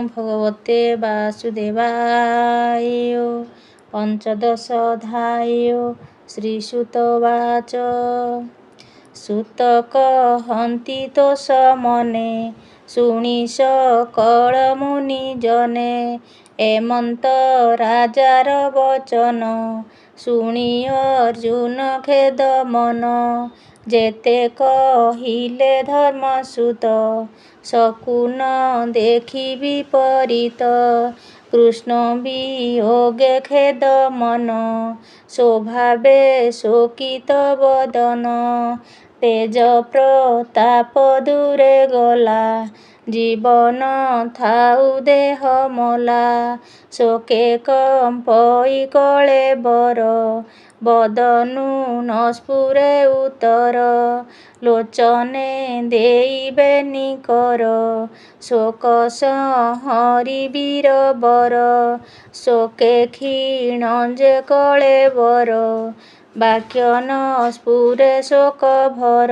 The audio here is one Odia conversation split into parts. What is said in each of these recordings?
भगवते वासुदेवाय। पञ्चदशोऽध्यायो श्रीसुतोवाच। सुत कहन्ति तोष मने शुणि सकल मुनिजने। एमନ୍ତ राजार वचन शुणि अर्जुन खेद मन। जेते कहिले धर्मसुत शकुन देखि विपरीत। कृष्ण वियोगे खेद मन स्वभावे शोकित बदन। तेज प्रताप दूरे गला जीवन थाउ देह मला। शोके कम्पई कळे बर बदनु न स्फुरे उतर। लोचने देइबे निकर शोक संहरि वीर बर। शोके क्षीण जे कळे बर बाक्य न स्फुरे शोक भर।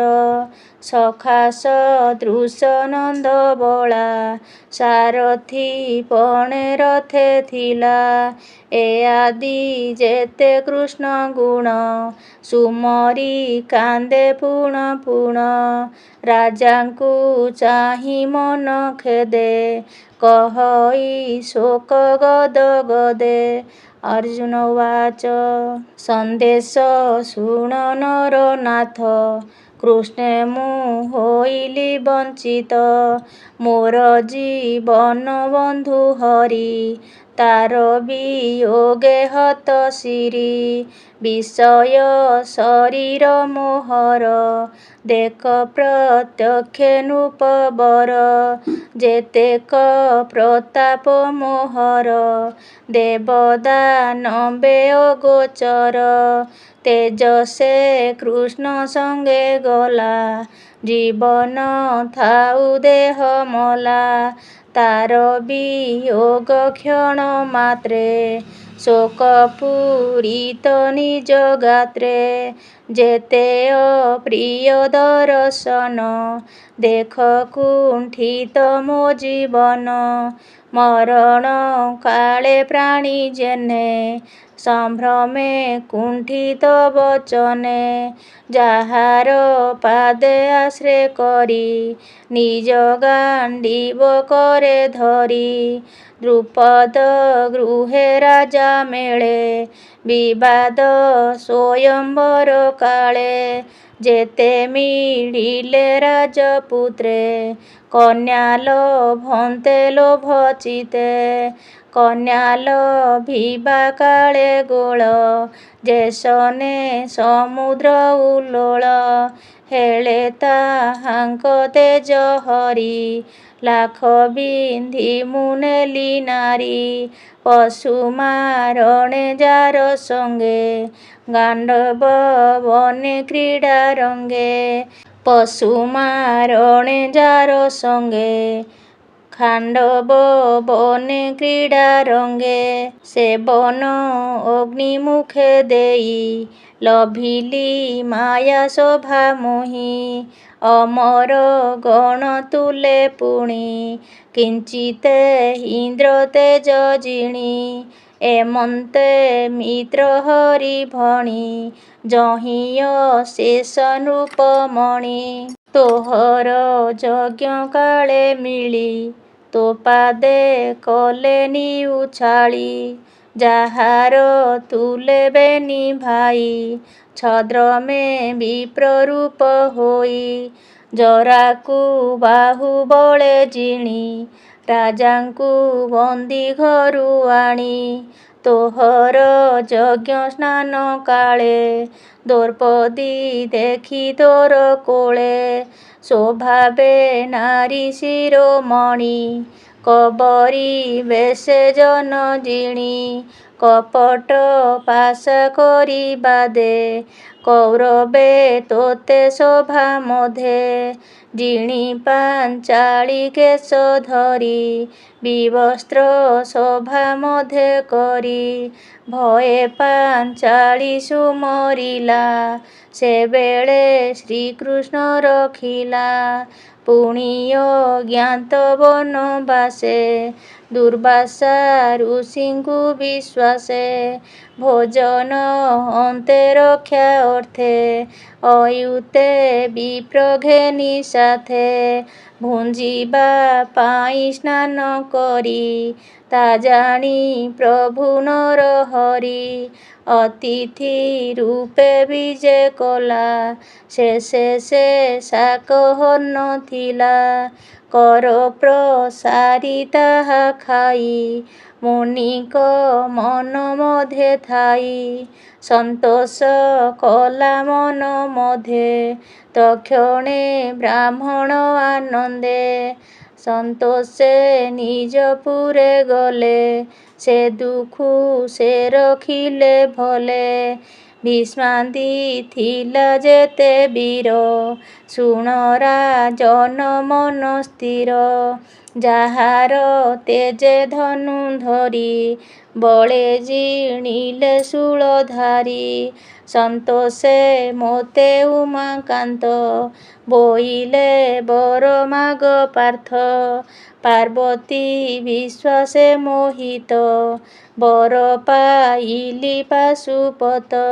सखा सदृश नंद बळा सारथी पणे रथे थिला। ए आदि जेते कृष्ण गुण सुमरी कांदे पुण पुण। राजांकु चाहि मन खेदे कहई शोक गद गदे। अर्जुन उवाच सन्देश शृण नरनाथ कृष्णे मु होइली वञ्चित। मोर जीवन बन्धु हरि तार वियोगे हत शिरी। विषय शरीर मोहर देख प्रत्यक्ष नृपवर। जेतेक प्रताप मोहर देवदानवे अगोचर। तेजसे कृष्ण संगे गला जीवन थाउ देह मला। तार वियोग क्षण मात्रे शोक पूरित निज गात्रे। जेते अप्रिय दर्शन देख कुण्ठित मो जीवन। मरण काले प्राणी जेने संभ्रमे कुण्ठित वचने। जाहार पादे आश्रे करी निज गांडीव करे धरी। द्रुपद गृहे राजा मेळे विवाद स्वयंवर काळे। जेते मिलिले राजपुत्रे कन्या लभन्ते लोभचिते। कन्या लभिबा काळे गोळ जेसने समुद्र उल्लोळ। हेळे ताहांक तेज हरि लाख बिन्धि मु नेली नारी। पशु मारणे जार संगे गाण्डव बने क्रीडा रंगे। पशु मारणे जार संगे खाण्डव बने क्रीडा रंगे। सेबन अग्नि मुखे देई लभिली माया शोभा मोहि। अमर गण तुले पुनि किंचिते इन्द्र तेज जिणि। एमन्ते मित्र हरि भणि जहिं अशेष नृपमणि। तोहर यज्ञ काळे मिळी तो पादे कले निउछाଳି। ଯାହାର ତୁଲେ ବେନି ଭାଇ ଛଦ୍ରମେ ବିପ୍ର ରୂପ ହୋଇ। ଜରାକୁ ବାହୁବଳେ ଜିଣି ରାଜାଙ୍କୁ ବନ୍ଦୀ ଘରୁ ଆଣି। ତୋହର ଯଜ୍ଞ ସ୍ନାନ କାଳେ ଦ୍ରୌପଦୀ ଦେଖି ତୋର କୋଳେ। ସ୍ୱଭାବେ ନାରୀ ଶିରୋମଣି କବରୀ ବେଶେ ଜନ ଜିଣି। କପଟ ପାଶା କରି ବାଦେ କୌରବେ ତୋତେ ସଭା ମଧ୍ୟେ। ଜିଣି ପାଞ୍ଚାଳି କେଶ ଧରି ବିବସ୍ତ୍ର ସଭା ମଧ୍ୟେ କରି। ଭୟେ ପାଞ୍ଚାଳି ସୁମରିଲା ସେବେଳେ ଶ୍ରୀକୃଷ୍ଣ ରଖିଲା। ପୁଣି ଅଜ୍ଞାତ ବନବାସେ। ଦୁର୍ବାସା ଋଷିଙ୍କୁ ବିଶ୍ୱାସେ। ଭୋଜନ ଅନ୍ତେ ରକ୍ଷା ଅର୍ଥେ। ଅୟୁତେ ବିପ୍ର ଘେନି ସାଥେ। ଭୁଞ୍ଜିବା ପାଇଁ ସ୍ନାନ କରି। ତା ଜାଣି ପ୍ରଭୁ ନରହରି। ଅତିଥି ରୂପେ ବିଜେ କଲା। ଶେଷେ ସେ ଶାକହର୍ଣ୍ଣ ଥିଲା। କର ପ୍ରସାରି ତାହା ଖାଇ। ମୁନିଙ୍କ ମନ ମଧ୍ୟେ ଥାଇ। ସନ୍ତୋଷ କଲା ମନ ମଧ୍ୟେ। ତକ୍ଷଣେ ବ୍ରାହ୍ମଣ ଆନନ୍ଦେ। ସନ୍ତୋଷେ ନିଜପୁରେ ଗଲେ। ସେ ଦୁଃଖୁ ସେ ରଖିଲେ ଭଲେ। ଭୀଷ୍ମାଦି ଥିଲା ଯେତେ ବୀର। ଶୁଣ ରାଜନ ମନ ସ୍ଥିର। ଯାହାର ତେଜେ ଧନୁ ଧରି। ବଳେ ଜିଣିଲେ ଶୂଳଧାରି। ସନ୍ତୋଷେ ମୋତେ ଉମାକାନ୍ତ। ବୋଇଲେ ବର ମାଗ ପାର୍ଥ। ପାର୍ବତୀ ବିଶ୍ୱାସେ ମୋହିତ। ବର ପାଇଲି ପାଶୁପତ।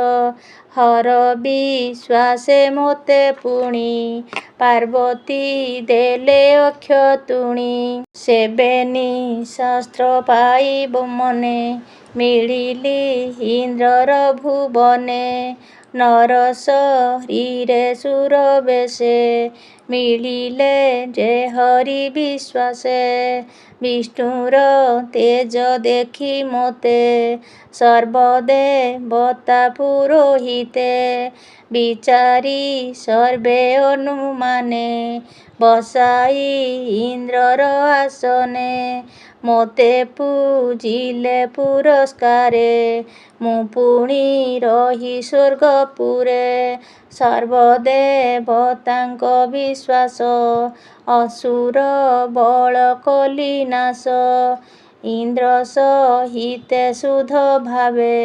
ହର ବିଶ୍ୱାସେ ମୋତେ ପୁଣି। ପାର୍ବତୀ ଦେଲେ ଅକ୍ଷତୁଣି। ସେବେନି ଶସ୍ତ୍ର ପାଇ ମନେ। ମିଳିଲି ଇନ୍ଦ୍ରର ଭୁବନେ। ନର ଶରୀରେ ସୁର ବେଶେ। ମିଳିଲେ ଯେ ହରି ବିଶ୍ୱାସେ। ବିଷ୍ଣୁର ତେଜ ଦେଖି ମୋତେ। ସର୍ବଦେବତା ପୁରୋହିତେ। ବିଚାରି ସର୍ବେ ଅନୁମାନେ। ବସାଇ ଇନ୍ଦ୍ରର ଆସନେ। ମୋତେ ପୂଜିଲେ ପୁରସ୍କାରେ। ମୁଁ ପୁଣି ରହି ସ୍ୱର୍ଗପୁରେ। ସର୍ବଦେବତାଙ୍କ ବିଶ୍ୱାସ। ଅସୁର ବଳ କଲି ନାଶ। ଇନ୍ଦ୍ର ସହିତେ ଶୁଦ୍ଧ ଭାବେ।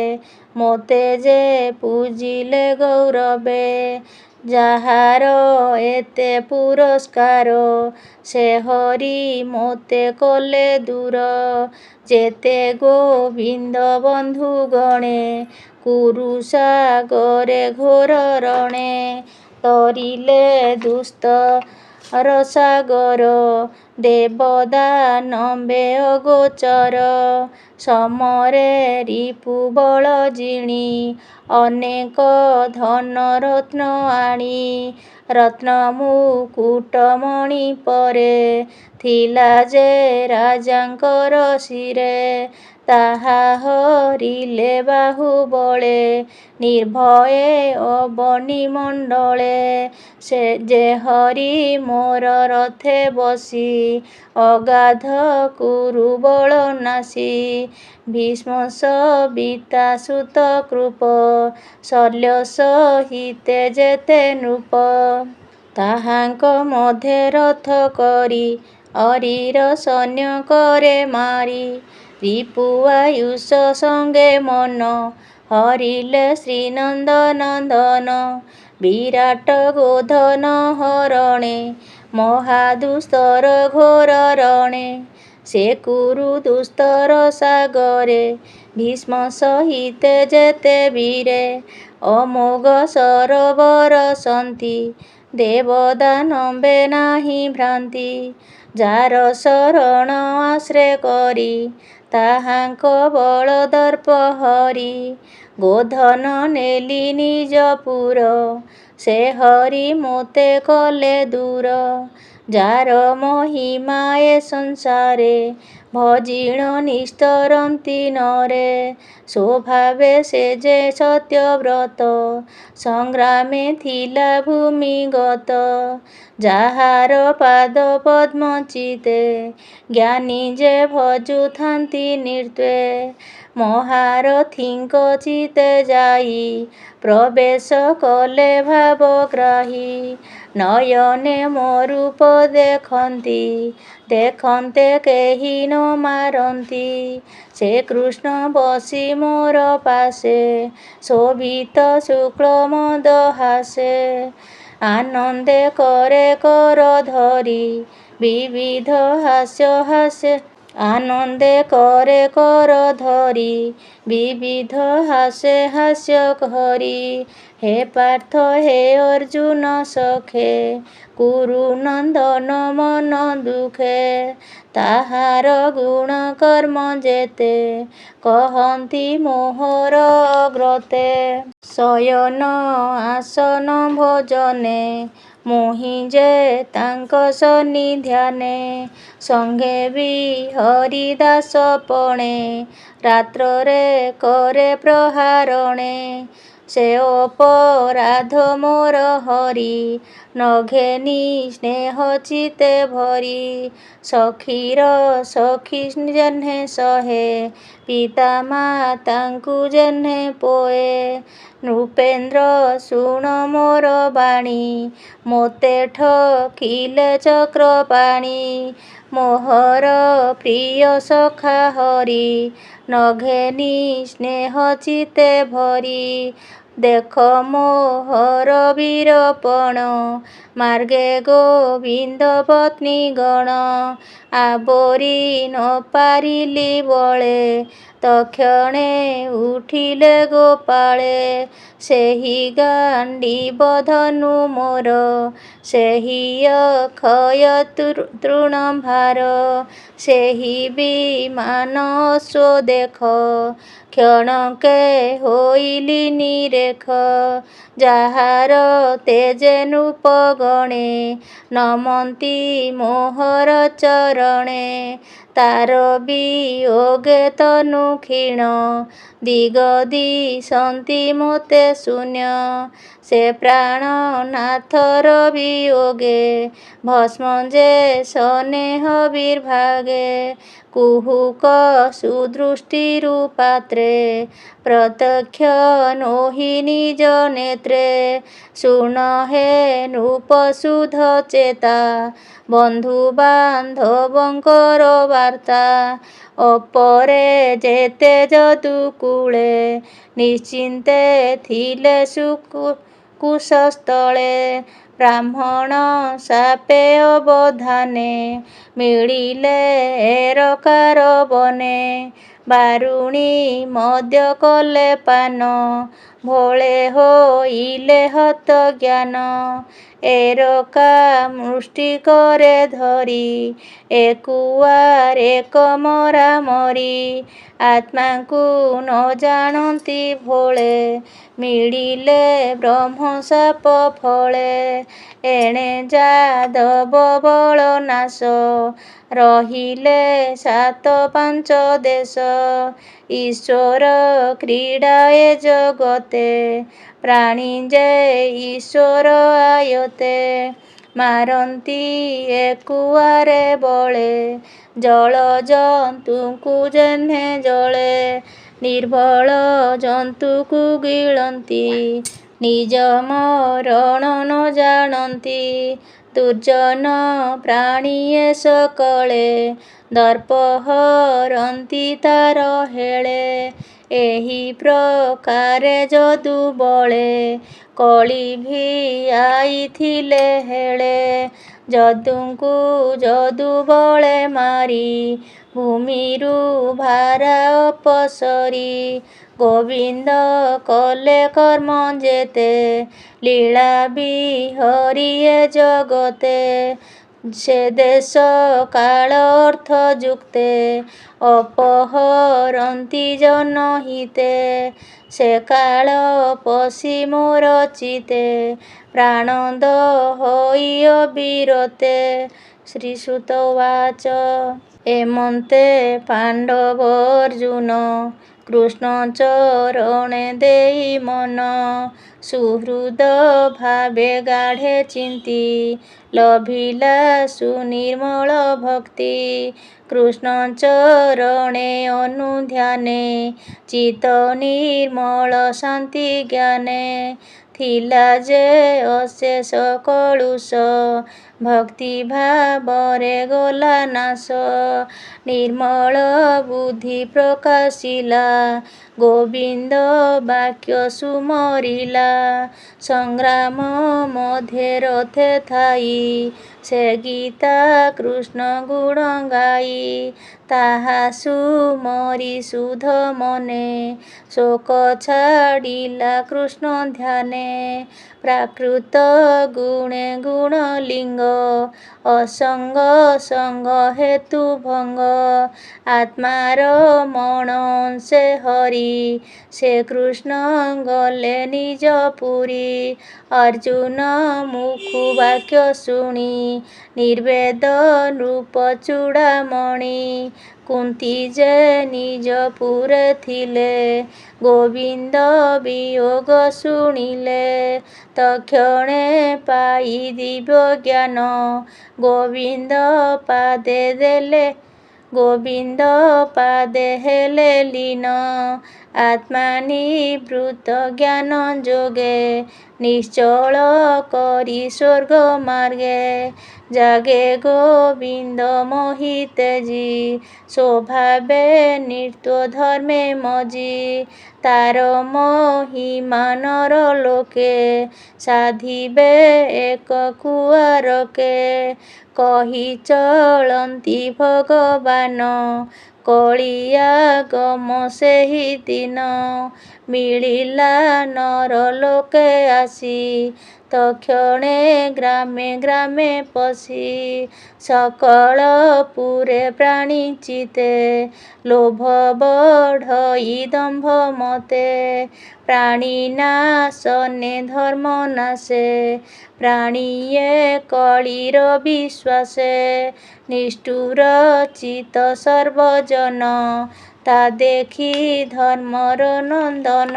ମୋତେ ଯେ ପୂଜିଲେ ଗୌରବେ। ଯାହାର ଏତେ ପୁରସ୍କାର। ସେ ହରି ମୋତେ କଲେ ଦୂର। ଯେତେ ଗୋବିନ୍ଦ ବନ୍ଧୁ ଗଣେ। କୁରୁସାଗରେ ଘୋର ରଣେ। ତରିଲେ ଦୁସ୍ତର ସାଗର। ଦେବଦାନବେ ଅଗୋଚର। ସମରେ ରିପୁ ବଳ ଜିଣି। ଅନେକ ଧନ ରତ୍ନ ଆଣି। ରତ୍ନ ମୁକୁଟ ମଣି ପରେ। ଥିଲା ଯେ ରାଜାଙ୍କର ଶିରେ। ତାହା ହରିଲେ ବାହୁବଳେ। ନିର୍ଭୟେ ଅବନୀ ମଣ୍ଡଳେ। ସେ ଯେ ହରି ମୋର ରଥେ ବସି। ଅଗାଧ କୁରୁ ବଳ ନାଶି। ଭୀଷ୍ମ ସବିତା ସୁତ କୃପ। ଶଲ୍ୟ ସହିତେ ଯେତେ ନୃପ। ତାହାଙ୍କ ମଧ୍ୟେ ରଥ କରି। ଅରିର ସୈନ୍ୟ କରେ ମାରି। ରିପୁ ଆୟୁଷ ସଙ୍ଗେ ମନ। ହରିଲେ ଶ୍ରୀନନ୍ଦ ନନ୍ଦନ। ବିରାଟ ଗୋଧନ ହରଣେ। ମହାଦୁସ୍ତର ଘୋର ରଣେ। ସେ କୁରୁ ଦୁସ୍ତର ସାଗରେ। ଭୀଷ୍ମ ସହିତେ ଯେତେ ବୀରେ। ଅମୋଘ ସରୋବର ସନ୍ତି। ଦେବଦାନବେ ନାହିଁ ଭ୍ରାନ୍ତି। ଯାର ଶରଣ ଆଶ୍ରେ କରି। ତାହାଙ୍କ ବଳ ଦର୍ପ ହରି। ଗୋଧନ ନେଲି ନିଜପୁର। ସେ ହରି ମୋତେ କଲେ ଦୂର। ଯାର ମହିମା ଏ ସଂସାରେ। ଭଜିଣ ନିସ୍ତରନ୍ତି ନରେ। ସ୍ୱଭାବେ ସେ ଯେ ସତ୍ୟବ୍ରତ। ସଂଗ୍ରାମେ ଥିଲା ଭୂମିଗତ। ଯାହାର ପାଦ ପଦ୍ମ ଚିତେ। ଜ୍ଞାନୀ ଯେ ଭଜୁଥାନ୍ତି ନିର୍ତ୍ୱେ। ମହାରଥୀଙ୍କ ଚିତେ ଯାଇ। ପ୍ରବେଶ କଲେ ଭାବଗ୍ରାହୀ। ନୟନେ ମୋ ରୂପ ଦେଖନ୍ତି। ଦେଖନ୍ତେ କେହି ନ ମାରନ୍ତି। ସେ କୃଷ୍ଣ ବସି ମୋର ପାଶେ। ଶୋଭିତ ଶୁକ୍ଳ ମନ୍ଦହାସେ। ଆନନ୍ଦେ କରେ କର ଧରି ବିବିଧ ହାସ୍ୟ ହାସ୍ୟ ଆନନ୍ଦେ କରେ କର ଧରି ବିବିଧ ହାସ୍ୟ ହାସ୍ୟ କରି। ହେ ପାର୍ଥ ହେ ଅର୍ଜୁନ ସଖେ କୁରୁ ନନ୍ଦନ ମନ ଦୁଃଖେ ତାହାର ଗୁଣ କର୍ମ ଯେତେ କହନ୍ତି ମୋହର ଅଗ୍ରତେ। ଶୟନ ଆସନ ଭୋଜନେ ମୋହି ଯେ ତାଙ୍କ ସନ୍ନିଧାନେ ସଙ୍ଗେ ବି ହରିଦାସ ପଣେ ରାତ୍ରରେ କରେ ପ୍ରହାରଣେ। ସେ ଅପରାଧ ମୋର ହରି ନଘେନି ସ୍ନେହ ଚିତ୍ତେ ଭରି ସଖୀର ସଖୀ ଯେହ୍ନେ ସହେ ପିତା ମାତାଙ୍କୁ ଯେହ୍ନେ ପୋଏ। ନୃପେନ୍ଦ୍ର ଶୁଣ ମୋର ବାଣୀ ମୋତେ ଠକିଲେ ଚକ୍ରପାଣି ମୋହର ପ୍ରିୟ ସଖା ହରି ନଘେନି ସ୍ନେହ ଚିତ୍ତେ ଭରି। ଦେଖ ମୋହର ବୀରପଣ ମାର୍ଗେ ଗୋବିନ୍ଦ ପତ୍ନୀ ଗଣ ଆବୋରି ନ ପାରିଲି ବଳେ ତକ୍ଷଣେ ଉଠିଲେ ଗୋପାଳେ। ସେହି ଗାଣ୍ଡିବ ଧନୁ ମୋର ସେହି ଅକ୍ଷୟ ତୃଣଭାର ସେହି ବିମାନ ଅଶ୍ୱ ଦେଖ କ୍ଷଣକେ ହୋଇଲି ନିରେଖ। ଯାହାର ତେଜେ ନୃପ ଗଣେ ନମନ୍ତି ମୋହର ଚରଣେ ତାର ବିୟୋଗେ ତନୁ କ୍ଷୀଣ ଦିଗ ଦିଶନ୍ତି ମୋତେ ଶୂନ୍ୟ। ସେ ପ୍ରାଣନାଥର ବିୟୋଗେ ଭସ୍ମ ଯେ ସ୍ନେହ ବିର୍ଭାଗେ କୁହୁକ ସୁଦୃଷ୍ଟିରୁ ପାତ୍ରେ ପ୍ରତ୍ୟକ୍ଷ ନୋହି ନିଜ ନେତ୍ରେ। ଶୁଣ ହେ ନୃପ ସୁଧ ଚେତା ବନ୍ଧୁ ବାନ୍ଧବଙ୍କର ବାର୍ତ୍ତା ଅପରେ ଯେତେ ଯଦୁକୂଳେ ନିଶ୍ଚିନ୍ତେ ଥିଲେ କୁଶସ୍ଥଳେ। ବ୍ରାହ୍ମଣ ଶାପେ ଅବଧାନେ ମିଳିଲେ ଏରକାର ବନେ ବାରୁଣୀ ମଦ୍ୟ କଲେ ପାନ ଭୋଳେ ହୋଇଲେ ହତ ଜ୍ଞାନ। ଏରକା ମୁଷ୍ଟି କରେ ଧରି ଏକୁଆର ଏକ ମରାମରି ଆତ୍ମାଙ୍କୁ ନ ଜାଣନ୍ତି ଭୋଳେ ମିଳିଲେ ବ୍ରହ୍ମ ଶାପ ଫଳେ। ଏଣେ ଯାଦବ ବଳ ନାଶ ରହିଲେ ସାତ ପାଞ୍ଚ ଦେଶ ଈଶ୍ୱର କ୍ରୀଡ଼ା ଏ ଜଗତେ ପ୍ରାଣୀ ଯେ ଈଶ୍ୱର ଆୟତେ। ମାରନ୍ତି ଏକୁଆରେ ବଳେ ଜଳ ଜନ୍ତୁଙ୍କୁ ଯେହ୍ନେ ଜଳେ ନିର୍ଭଳ ଜନ୍ତୁକୁ ଗିଳନ୍ତି ନିଜ ମରଣ ନ ଜାଣନ୍ତି। ଦୁର୍ଜନ ପ୍ରାଣୀ ଏ ସକଳେ ଦର୍ପ ହରନ୍ତି ତାର ହେଳେ। ଏହି ପ୍ରକାରେ ଯଦୁ ବଳେ କଳି ଭିଆଇଥିଲେ ହେଳେ। ଯଦୁଙ୍କୁ ଯଦୁ ବଳେ ମାରି ଭୂମିରୁ ଭାରା ଅପସରି ଗୋବିନ୍ଦ କଲେ କର୍ମ ଯେତେ ଲୀଳା ବିହରି ଏ ଜଗତେ। ସେ ଦେଶ କାଳ ଅର୍ଥ ଯୁକ୍ତେ ଅପହରନ୍ତି ଜନହିତେ ସେ କାଳ ପଶି ମୋର ଚିତେ ପ୍ରାଣଦ ହୋଇ ଅବିରତେ। ଶ୍ରୀସୁତ ଉବାଚ ଏମନ୍ତେ ପାଣ୍ଡବ ଅର୍ଜୁନ କୃଷ୍ଣ ଚରଣେ ଦେଇ ମନ ସୁହୃଦ ଭାବେ ଗାଢ଼େ ଚିନ୍ତି ଲଭିଲା ସୁନିର୍ମଳ ଭକ୍ତି। କୃଷ୍ଣ ଚରଣେ ଅନୁଧ୍ୟାନେ ଚିତ୍ତ ନିର୍ମଳ ଶାନ୍ତି ଜ୍ଞାନେ ଥିଲା ଯେ ଅଶେଷ କଳୁଷ ଭକ୍ତି ଭାବରେ ଗଲା ନାଶ। ନିର୍ମଳ ବୁଦ୍ଧି ପ୍ରକାଶିଲା, ଗୋବିନ୍ଦ ବାକ୍ୟ ସୁମରିଲା। ସଂଗ୍ରାମ ମଧ୍ୟରେ ରଥେ ଥାଇ, ସେ ଗୀତା କୃଷ୍ଣ ଗୁଣ ଗାଇ। ତାହା ସୁମରି ସୁଧ ମନେ, ଶୋକ ଛାଡ଼ିଲା କୃଷ୍ଣ ଧ୍ୟାନେ। ପ୍ରାକୃତ ଗୁଣେ ଗୁଣଲିଙ୍ଗ, ଅସଙ୍ଗ ସଙ୍ଗ ହେତୁ ଭଙ୍ଗ। ଆତ୍ମାର ମଣ ସେ ହରି, ସେ କୃଷ୍ଣ ଗଲେ ନିଜ ପୁରୀ। ଅର୍ଜୁନ ମୁଖୁ ବାକ୍ୟ ଶୁଣି, ନିର୍ବେଦ ନୃପ ଚୂଡ଼ାମଣି। କୁନ୍ତୀ ଯେ ନିଜ ପୁରେ ଥିଲେ, ଗୋବିନ୍ଦ ବିୟୋଗ ଶୁଣିଲେ। ତକ୍ଷଣେ ପାଇ ଦିବ୍ୟ ଜ୍ଞାନ, ଗୋବିନ୍ଦ ପାଦେ ଦେଲେ ଗୋବିନ୍ଦ ପାଦେ ହେଲେ ଲୀନ। ଆତ୍ମା ନିବୃତ୍ତ ଜ୍ଞାନ ଯୋଗେ, ନିଶ୍ଚଳ କରି ସ୍ୱର୍ଗ ମାର୍ଗେ। ଜାଗେ ଗୋବିନ୍ଦ ମୋହିତେଜି, ସ୍ୱଭାବେ ନୃତ୍ୟ ଧର୍ମେ ମଜି। ତାର ମହିମା ନର ଲୋକେ, ସାଧିବେ ଏକ କୁଆରକେ। କହି ଚଳନ୍ତି ଭଗବାନ, କଳିଆଗମ ସେହି ଦିନ। ମିଳିଲା ନର ଲୋକେ ଆସି, ତକ୍ଷଣେ ଗ୍ରାମେ ଗ୍ରାମେ ପଶି। ସକଳ ପୁରେ ପ୍ରାଣୀ ଚିତେ, ଲୋଭ ବଢ଼ଇ ଦମ୍ଭ ମତେ। ପ୍ରାଣୀ ନାଶନେ ଧର୍ମ ନାଶେ, ପ୍ରାଣୀଏ କଳିର ବିଶ୍ୱାସେ। ନିଷ୍ଠୁର ଚିତ୍ତ ସର୍ବଜନ, ତା ଦେଖି ଧର୍ମର ନନ୍ଦନ।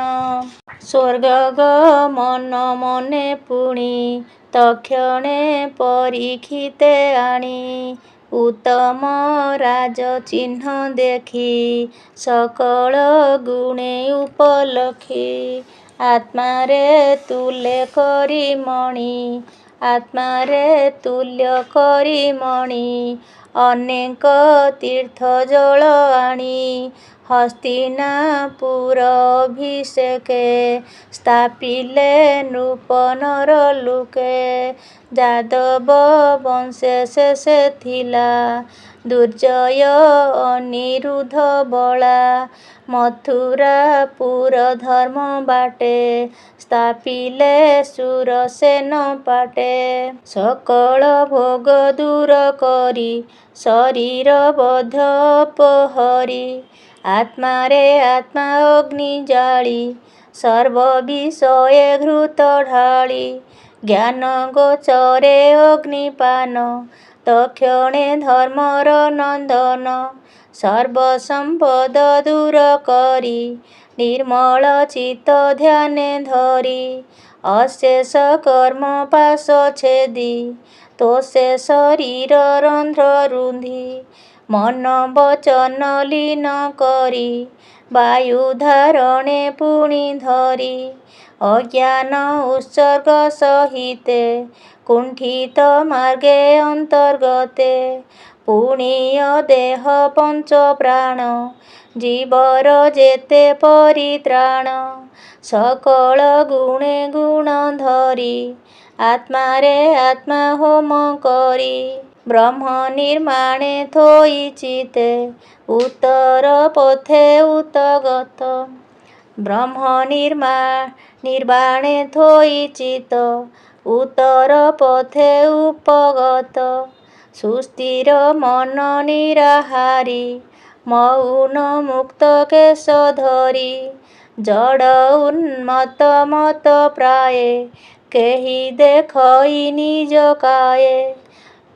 ସ୍ୱର୍ଗ ଗମନ ମନେ ପୁଣି, ତକ୍ଷଣେ ପରୀକ୍ଷିତେ ଆଣି। ଉତ୍ତମ ରାଜ ଚିହ୍ନ ଦେଖି, ସକଳ ଗୁଣେ ଉପଲକ୍ଷୀ। ଆତ୍ମାରେ ତୁଲ୍ୟ କରି ମଣି, ଆତ୍ମାରେ ତୁଲ୍ୟ କରି ମଣି। ଅନେକ ତୀର୍ଥ ଜଳ ଆଣି, ହସ୍ତିନାପୁର ଅଭିଷେକେ। ସ୍ଥାପିଲେ ନୃପ ନର ଲୋକେ। ଯାଦବ ବଂଶେ ଶେଷେ ଥିଲା, ଦୁର୍ଜୟ ଅନିରୁଦ୍ଧ ବଳା। ମଥୁରାପୁର ଧର୍ମ ବାଟେ, ସ୍ଥାପିଲେ ଶୂରସେନ ପାଟେ। ସକଳ ଭୋଗ ଦୂର କରି, ଶରୀର ବଧ ଅପହରି। ଆତ୍ମାରେ ଆତ୍ମା ଅଗ୍ନି ଜାଳି, ସର୍ବ ବିଷୟେ ଘୃତ ଢାଳି। ଜ୍ଞାନ ଗୋଚରେ ଅଗ୍ନିପାନ, ତକ୍ଷଣେ ଧର୍ମର ନନ୍ଦନ। ସର୍ବ ସମ୍ପଦ ଦୂର କରି, ନିର୍ମଳ ଚିତ୍ତ ଧ୍ୟାନେ ଧରି। ଅଶେଷ କର୍ମ ପାଶ ଛେଦି, ତୋଷେ ଶରୀର ରନ୍ଧ୍ର ରୁନ୍ଧି। ମନ ବଚନ ଲୀନ କରି, ବାୟୁ ଧାରଣେ ପୁଣି ଧରି। ଅଜ୍ଞାନ ଉତ୍ସର୍ଗ ସହିତେ, କୁଣ୍ଠିତ ମାର୍ଗେ ଅନ୍ତର୍ଗତେ। ପୁଣି ଅଦେହ ପଞ୍ଚ ପ୍ରାଣ, ଜୀବର ଯେତେ ପରିତ୍ରାଣ। ସକଳ ଗୁଣେ ଗୁଣ ଧରି, ଆତ୍ମାରେ ଆତ୍ମା ହୋମ କରି। ବ୍ରହ୍ମ ନିର୍ମାଣେ ଥୋଇ ଚିତେ, ଉତ୍ତର ପଥେ ଉତଗତ। ବ୍ରହ୍ମ ନିର୍ବାଣେ ଥୋଇ ଚିତ୍ତ, ଉତ୍ତର ପଥେ ଉପଗତ। ସୁସ୍ଥିର ମନ ନିରାହାରି, ମଉନ ମୁକ୍ତ କେଶ ଧରି। ଜଡ଼ ଉନ୍ମତ୍ତ ମତ ପ୍ରାୟେ, କେହି ଦେଖଇ ନିଜ କାୟେ।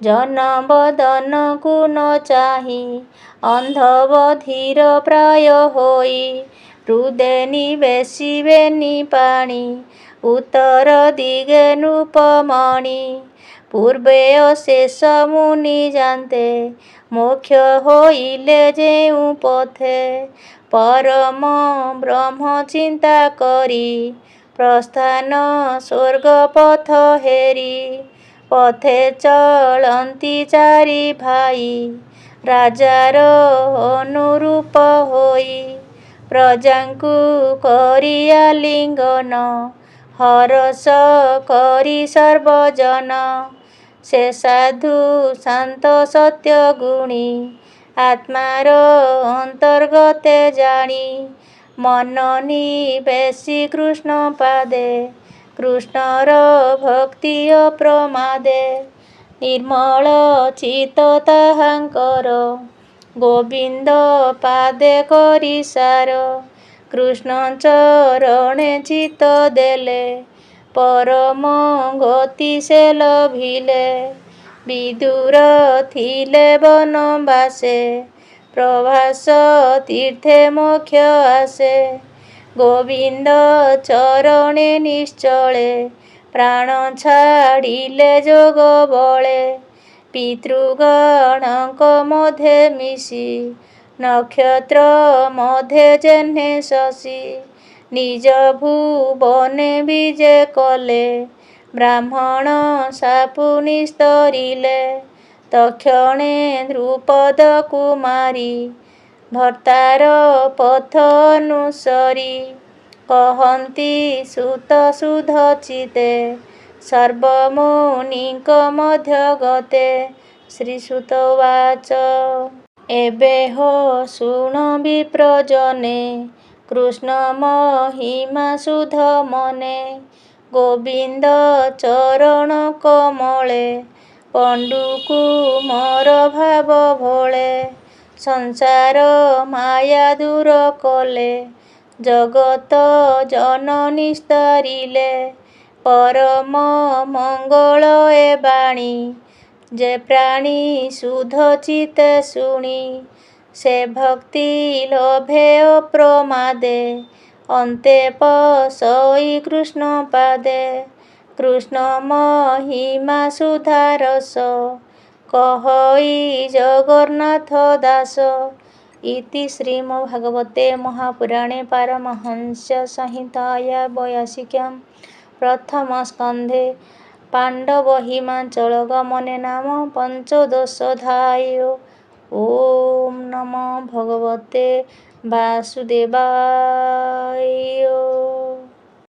ଜନ ବଦନକୁ ନ ଚାହିଁ, ଅନ୍ଧ ବଧିର ପ୍ରାୟ ହୋଇ। ହୃଦେ ନିବେଶିବେନି ପାଣି, ଉତ୍ତର ଦିଗେ ନୃପମଣି। ପୂର୍ବେ ଅଶେଷ ମୁନି ଯାନ୍ତେ, ମୋକ୍ଷ ହୋଇଲେ ଯେଉଁ ପଥେ। ପରମ ବ୍ରହ୍ମ ଚିନ୍ତା କରି, ପ୍ରସ୍ଥାନ ସ୍ୱର୍ଗ ପଥ ହେରି। ପଥେ ଚଳନ୍ତି ଚାରି ଭାଇ, ରାଜାର ଅନୁରୂପ ହୋଇ। ପ୍ରଜାଙ୍କୁ କରି ଆଲିଙ୍ଗନ, ହରଷ କରି ସର୍ବଜନ। ସେ ସାଧୁ ଶାନ୍ତ ସତ୍ୟ ଗୁଣୀ, ଆତ୍ମାର ଅନ୍ତର୍ଗତେ ଜାଣି। ମନ ନିବେଶି କୃଷ୍ଣ ପାଦେ, କୃଷ୍ଣର ଭକ୍ତି ଅପ୍ରମାଦେ। ନିର୍ମଳ ଚିତ୍ତ ତାହାଙ୍କର, ଗୋବିନ୍ଦ ପାଦେ କରି ସାର। କୃଷ୍ଣ ଚରଣେ ଚିତ୍ତ ଦେଲେ, ପରମ ଗତି ସେ ଲଭିଲେ। ବିଦୁର ଥିଲେ ବନବାସେ, ପ୍ରଭାସ ତୀର୍ଥେ ମୋକ୍ଷ ଆସେ। ଗୋବିନ୍ଦ ଚରଣେ ନିଶ୍ଚଳେ, ପ୍ରାଣ ଛାଡ଼ିଲେ ଯୋଗ ବଳେ। ପିତୃଗଣଙ୍କ ମଧ୍ୟେ ମିଶି, ନକ୍ଷତ୍ର ମଧ୍ୟେ ଯେହ୍ନେ ଶଶି। ନିଜ ଭୁବନେ ବିଜେ କଲେ, ବ୍ରାହ୍ମଣ ଶାପୁ ନିସ୍ତରିଲେ। ତକ୍ଷଣେ ଦ୍ରୁପଦକୁ ମାରି, ଭର୍ତ୍ତାର ପଥ ଅନୁସରି। କହନ୍ତି ସୁତ ଶୁଦ୍ଧଚିତ୍ତେ, ସର୍ବମୁନିଙ୍କ ମଧ୍ୟଗତେ। ଶ୍ରୀସୁତ ଉବାଚ। ଏବେ ହୋ ଶୁଣ ବିପ୍ରଜନେ, କୃଷ୍ଣ ମହିମା ଶୁଦ୍ଧ ମନେ। ଗୋବିନ୍ଦ ଚରଣ କମଳେ, ପଣ୍ଡୁ କୁମର ଭାବ ଭଳେ। ସଂସାର ମାୟା ଦୂର କଲେ, ଜଗତ ଜନ ନିସ୍ତରିଲେ। ପରମ ମଙ୍ଗଳ ଏ ବାଣୀ, ଯେ ପ୍ରାଣୀ ଶୁଦ୍ଧ ଚିତ୍ତେ ଶୁଣି। ସେ ଭକ୍ତି ଲଭେ ଅପ୍ରମାଦେ, ଅନ୍ତେ ପସଇ କୃଷ୍ଣ ପାଦେ। କୃଷ୍ଣ ମହିମା ସୁଧା ରସ, କହଇ ଜଗନ୍ନାଥ ଦାସ। ଇତି ଶ୍ରୀମଦ୍ଭାଗବତେ ମହାପୁରାଣେ ପାରମହଂସ ସଂହିତାୟାଂ ବୈୟାସିକ୍ୟାଂ ପ୍ରଥମ ସ୍କନ୍ଧେ ପାଣ୍ଡବ ହିମାଚଳ ଗମନେ ନାମ ପଞ୍ଚଦଶୋऽଧ୍ୟାୟଃ। ଓಂ ନମୋ ଭଗବତେ ବାସୁଦେବାୟ।